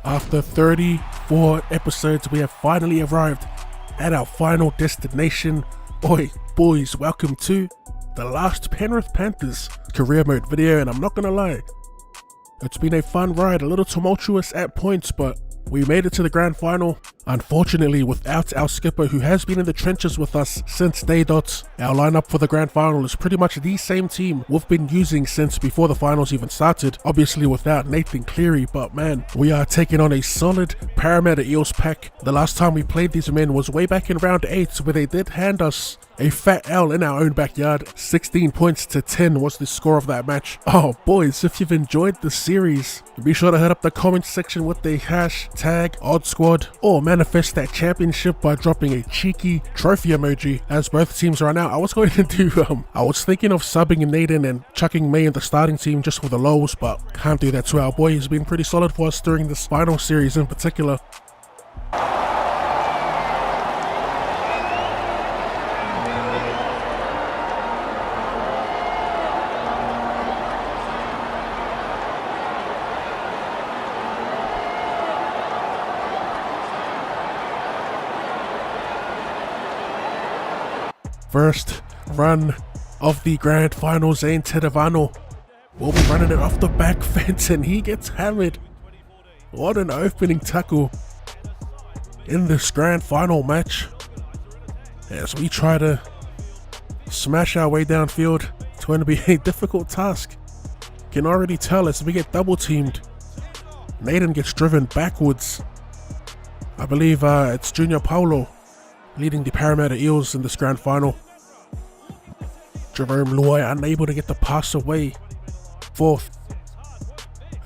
After 34 episodes, we have finally arrived at our final destination. Oi, boys, welcome to the last Penrith Panthers career mode video, and I'm not gonna lie, it's been a fun ride, a little tumultuous at points, but we made it to the grand final. Unfortunately, without our skipper, who has been in the trenches with us since day dot. Our lineup for the grand final is pretty much the same team we've been using since before the finals even started. Obviously without Nathan Cleary, but man, we are taking on a solid Parramatta Eels pack. The last time we played these men was way back in round 8, where they did hand us a fat L in our own backyard. 16 points to 10 was the score of that match. Oh boys, if you've enjoyed the series, be sure to hit up the comment section with the hashtag OddSquad, or manifest that championship by dropping a cheeky trophy emoji as both teams are out. I was going to do, I was thinking of subbing Nathan and chucking May in the starting team just for the lows, but can't do that to our boy. He's been pretty solid for us during this final series in particular. First run of the grand final, Zane Tedavano will be running it off the back fence and he gets hammered. What an opening tackle in this grand final match as we try to smash our way downfield. It's going to be a difficult task. Can already tell as we get double teamed. Nathan gets driven backwards. I believe it's Junior Paulo leading the Parramatta Eels in this grand final. Jerome Luai unable to get the pass away. Fourth,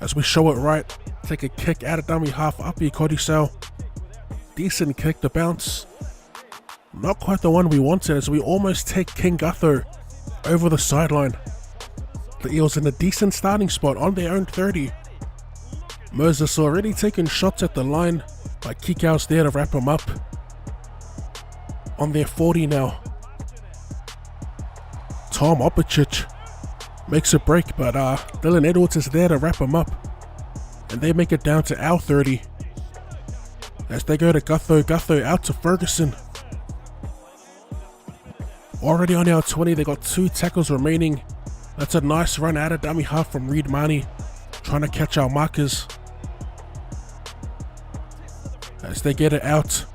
as we show it right, take a kick out of dummy half, Api Kodisau. Decent kick, the bounce. Not quite the one we wanted as we almost take King Gutho over the sideline. The Eels in a decent starting spot on their own 30. Moses already taking shots at the line, but Kikau's there to wrap him up. On their 40 now. Tom Opicic makes a break, but Dylan Edwards is there to wrap him up. And they make it down to our 30. As they go to Gutho out to Ferguson. Already on our 20, they got 2 tackles remaining. That's a nice run out of dummy half from Reed Marnie, trying to catch our markers. As they get it out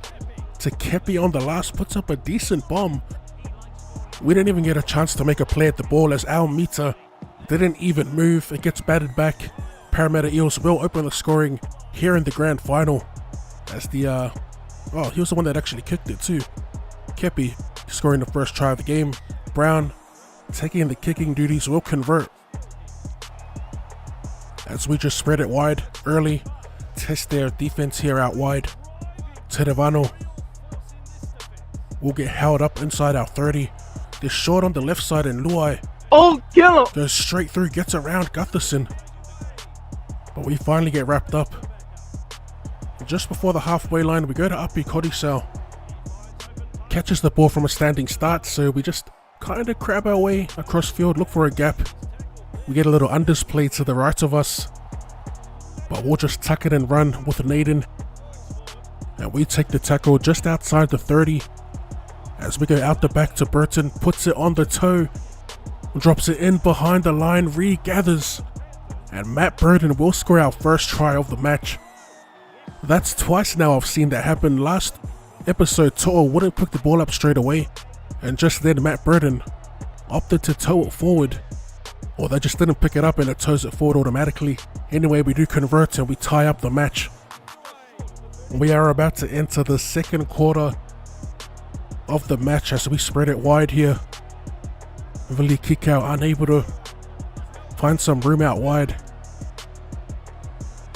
to Kepi on the last, puts up a decent bomb. We didn't even get a chance to make a play at the ball as our meter didn't even move. It gets batted back. Parramatta Eels will open the scoring here in the grand final. As the, oh, he was the one that actually kicked it too. Kepi scoring the first try of the game. Brown taking the kicking duties will convert. As we just spread it wide early. Test their defense here out wide. Tedavano will get held up inside our 30. They're short on the left side and Luai goes straight through, gets around Gutherson. But we finally get wrapped up. And just before the halfway line, we go to Api Kodisau. Catches the ball from a standing start, so we just kind of crab our way across field, look for a gap. We get a little undersplay to the right of us, but we'll just tuck it and run with Nathan. And we take the tackle just outside the 30. As we go out the back to Burton, puts it on the toe, drops it in behind the line, regathers, and Matt Burton will score our first try of the match. That's twice now I've seen that happen. Last episode, To'o wouldn't pick the ball up straight away, and just then Matt Burton opted to toe it forward, or they just didn't pick it up and it toes it forward automatically. Anyway, we do convert and we tie up the match. We are about to enter the second quarter of the match as we spread it wide here. Vili Kikau unable to find some room out wide.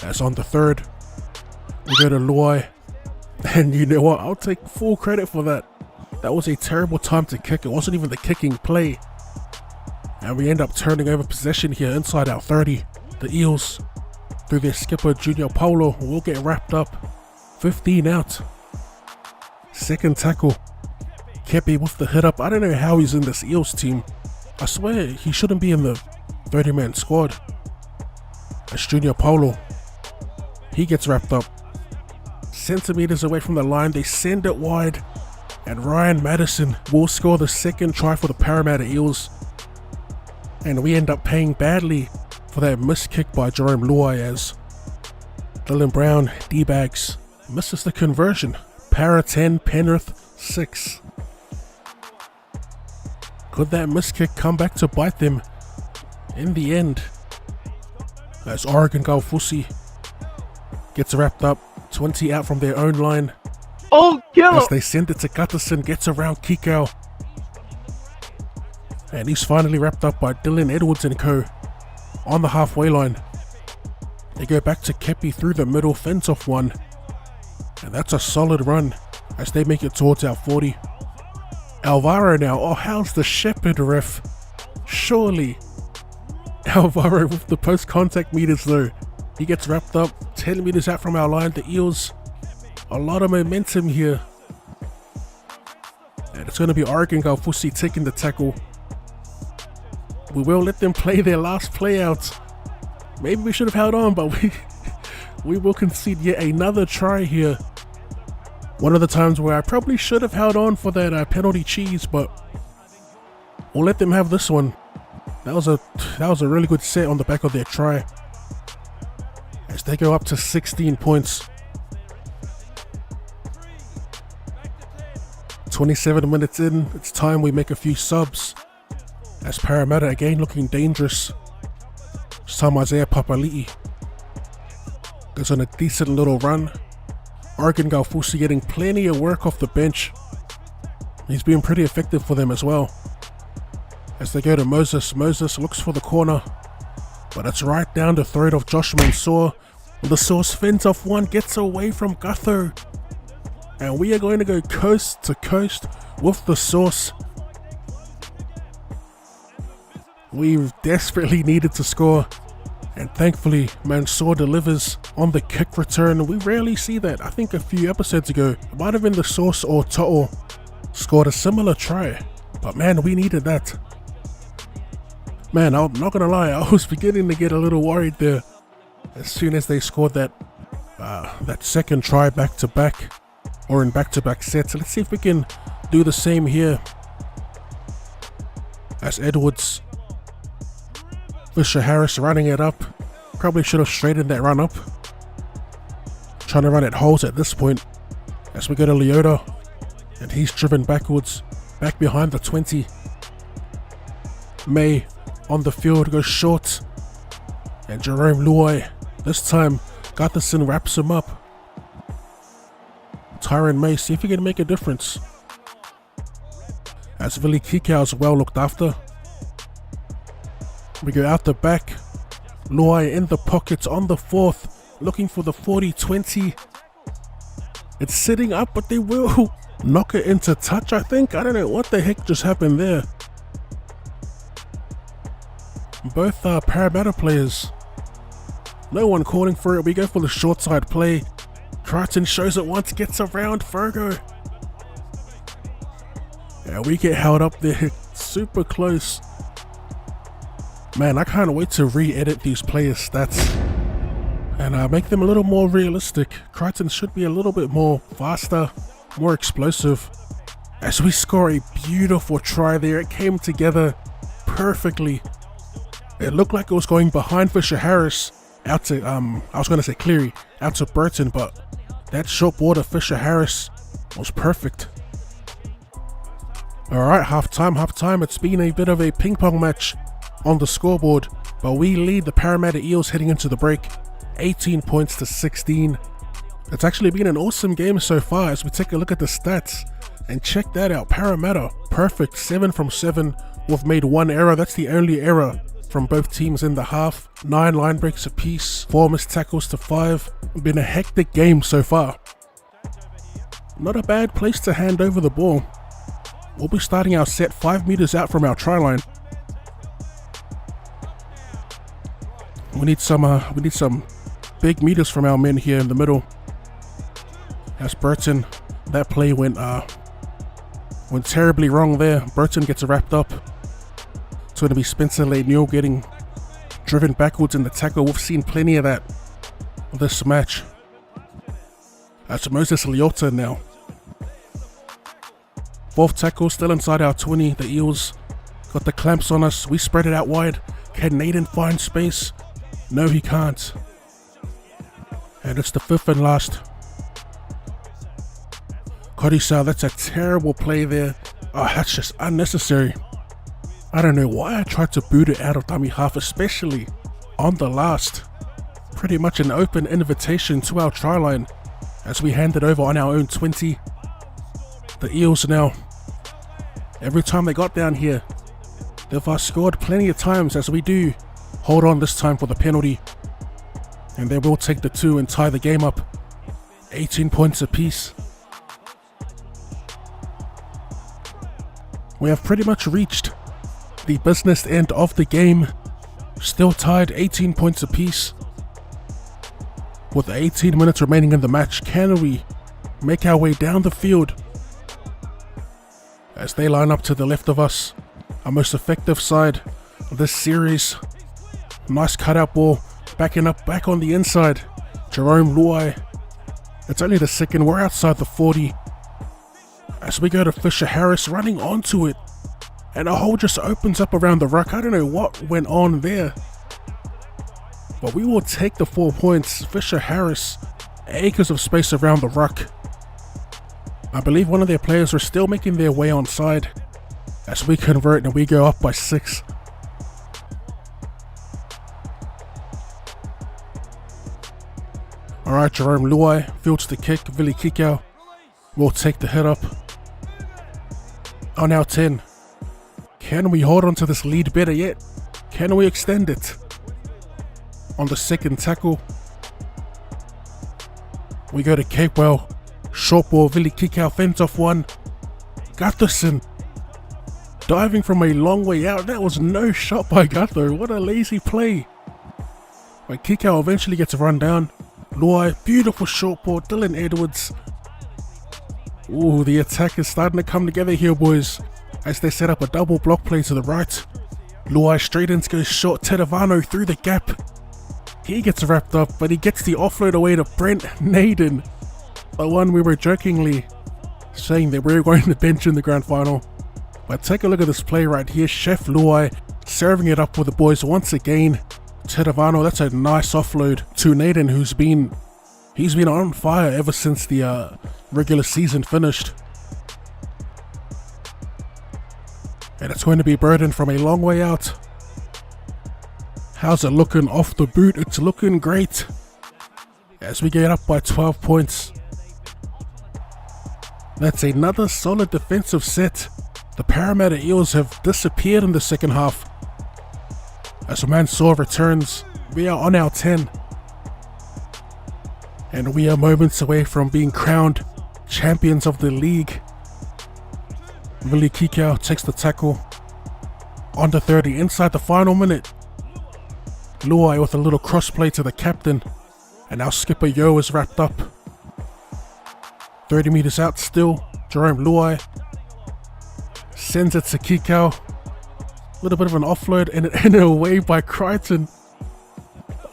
As on the third, we go to Luai. And you know what, I'll take full credit for that. That was a terrible time to kick. It wasn't even the kicking play. And we end up turning over possession here inside our 30. The Eels, through their skipper Junior Paulo, will get wrapped up. 15 out. Second tackle. Kepi with the hit up. I don't know how he's in this Eels team. I swear he shouldn't be in the 30-man squad. As Junior Paulo He gets wrapped up. Centimeters away from the line, they send it wide. And Ryan Madison will score the second try for the Parramatta Eels. And we end up paying badly for that missed kick by Jerome Luai as Dylan Brown, D-Bags, misses the conversion. Para 10, Penrith 6. Could that missed kick come back to bite them in the end? As Oregon Galfusi gets wrapped up, 20 out from their own line. Oh, kill! As they send it to Gutterson, gets around Kikau. And he's finally wrapped up by Dylan Edwards and co. On the halfway line. They go back to Kepi through the middle, fence off one. And that's a solid run as they make it towards our 40. Alvaro now. Oh, how's the Shepherd ref? Surely. Alvaro with the post-contact meters though. He gets wrapped up 10 meters out from our line. The Eels, a lot of momentum here. And it's going to be Oregon Galfusi taking the tackle. We will let them play their last play out. Maybe we should have held on, but we will concede yet another try here. One of the times where I probably should have held on for that penalty cheese, but we'll let them have this one. That was a really good set on the back of their try. As they go up to 16 points. 27 minutes in, it's time we make a few subs. As Parramatta again looking dangerous. This time Isaiah Papali'i goes on a decent little run. Oregon Galfusi getting plenty of work off the bench. He's been pretty effective for them as well. As they go to Moses, Moses looks for the corner, but it's right down the throat of Josh Mansour. The Source fends off one, gets away from Gutho. And we are going to go coast to coast with the Source. We desperately needed to score, and thankfully Mansour delivers on the kick return. We rarely see that. I think a few episodes ago, it might have been the Source or To'o scored a similar try, but man, we needed that. Man, I'm not gonna lie, I was beginning to get a little worried there as soon as they scored that second try back to back, or in back-to-back sets. Let's see if we can do the same here. As Edwards, Fisher Harris running it up. Probably should have straightened that run up. Trying to run at holes at this point. As we go to Leota, and he's driven backwards, back behind the 20. May on the field goes short, and Jerome Luai, this time Gutherson wraps him up. Tyron May, see if he can make a difference. As Vili Kikau is well looked after. We go out the back. Luai in the pockets on the 4th, looking for the 40-20. It's sitting up, but they will knock it into touch, I think. I don't know what the heck just happened there. Both Parramatta players. No one calling for it. We go for the short side play. Crichton shows it once, gets around Virgo. Yeah, we get held up there. Super close. Man, I can't wait to re-edit these players' stats and make them a little more realistic. Crichton should be a little bit more faster, more explosive. As we score a beautiful try there, it came together perfectly. It looked like it was going behind Fisher Harris, out to, I was going to say Cleary, out to Burton, but that short ball to Fisher Harris was perfect. Alright, half time. It's been a bit of a ping pong match on the scoreboard, but we lead the Parramatta Eels heading into the break, 18 points to 16. It's actually been an awesome game so far as we take a look at the stats, and check that out. Parramatta, perfect, 7 from 7. We've made 1 error, that's the only error from both teams in the half. 9 line breaks apiece, 4 missed tackles to 5. Been a hectic game so far. Not a bad place to hand over the ball. We'll be starting our set 5 meters out from our try line. We need some big meters from our men here in the middle. As Burton, that play went terribly wrong there. Burton gets wrapped up. It's going to be Spencer Lanier getting driven backwards in the tackle. We've seen plenty of that of this match. That's Moses Leota now. 4th tackle still inside our 20. The Eels got the clamps on us. We spread it out wide. Can Nathan find space? No, he can't. And it's the 5th and last. Kodisau, that's a terrible play there. Oh, that's just unnecessary. I don't know why I tried to boot it out of dummy half, especially on the last. Pretty much an open invitation to our try line as we hand it over on our own 20. The Eels now, every time they got down here, they've scored plenty of times, as we do hold on this time for the penalty. And they will take the 2 and tie the game up. 18 points apiece. We have pretty much reached the business end of the game. Still tied 18 points apiece. With 18 minutes remaining in the match, can we make our way down the field? As they line up to the left of us, our most effective side of this series. Nice cutout ball, backing up back on the inside. Jerome Luai. It's only the 2nd, we're outside the 40. As we go to Fisher Harris, running onto it. And a hole just opens up around the ruck. I don't know what went on there. But we will take the 4 points. Fisher Harris, acres of space around the ruck. I believe one of their players are still making their way onside. As we convert and we go up by 6. Alright, Jerome Luai fields the kick. Vili Kikau will take the hit up. On our 10. Can we hold on to this lead better yet? Can we extend it? On the 2nd tackle, we go to Capewell. Short ball, Vili Kikau fends off one. Gutherson diving from a long way out. That was no shot by Gutho. What a lazy play. But Kikau eventually gets run down. Luai, beautiful short ball. Dylan Edwards. Ooh, the attack is starting to come together here, boys, as they set up a double block play to the right. Luai straight in, goes short. Tedavano through the gap. He gets wrapped up, but he gets the offload away to Brent Naden. The one we were jokingly saying that we were going to bench in the grand final. But take a look at this play right here. Chef Luai serving it up for the boys once again. Tedavano, that's a nice offload to Naden, he's been on fire ever since the regular season finished. And it's going to be Burden from a long way out. How's it looking off the boot? It's looking great. As we get up by 12 points. That's another solid defensive set. The Parramatta Eels have disappeared in the second half. As Mansour returns, we are on our 10. And we are moments away from being crowned champions of the league. Vili Kikau takes the tackle. On to 30, inside the final minute. Luai with a little crossplay to the captain. And our skipper Yo is wrapped up. 30 meters out still. Jerome Luai sends it to Kikau. A little bit of an offload and away by Crichton.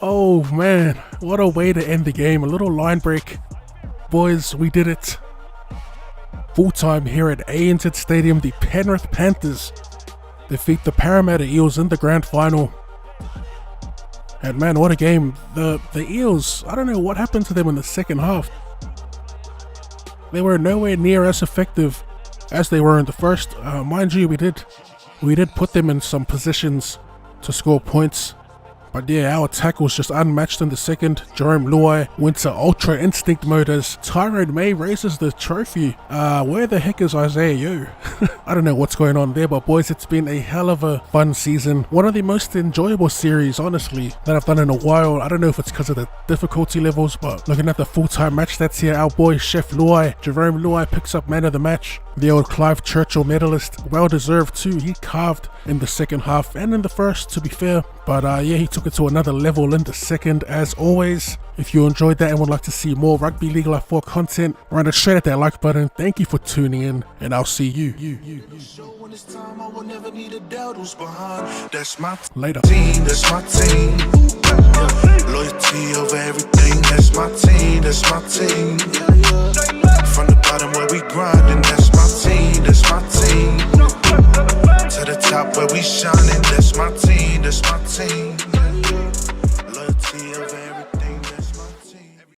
Oh man, what a way to end the game. A little line break. Boys, we did it. Full time here at ANZ Stadium. The Penrith Panthers defeat the Parramatta Eels in the grand final. And man, what a game. The Eels, I don't know what happened to them in the second half. They were nowhere near as effective as they were in the first. Mind you, we did put them in some positions to score points. But yeah, our attack was just unmatched in the second. Jerome Luai went to Ultra Instinct mode as Tyrone May raises the trophy. Where the heck is Isaiah Yo? I don't know what's going on there, but boys, it's been a hell of a fun season. One of the most enjoyable series, honestly, that I've done in a while. I don't know if it's because of the difficulty levels, but looking at the full-time match stats here, our boy Chef Luai, Jerome Luai, picks up man of the match. The old Clive Churchill medalist, well deserved too. He carved in the second half and in the first, to be fair. But yeah, he took it to another level in the second. As always, if you enjoyed that and would like to see more Rugby League Life 4 content, run it straight at that like button. Thank you for tuning in, and I'll see you. Later. That's my team. Loyalty over everything. shining, that's my team, that's my team.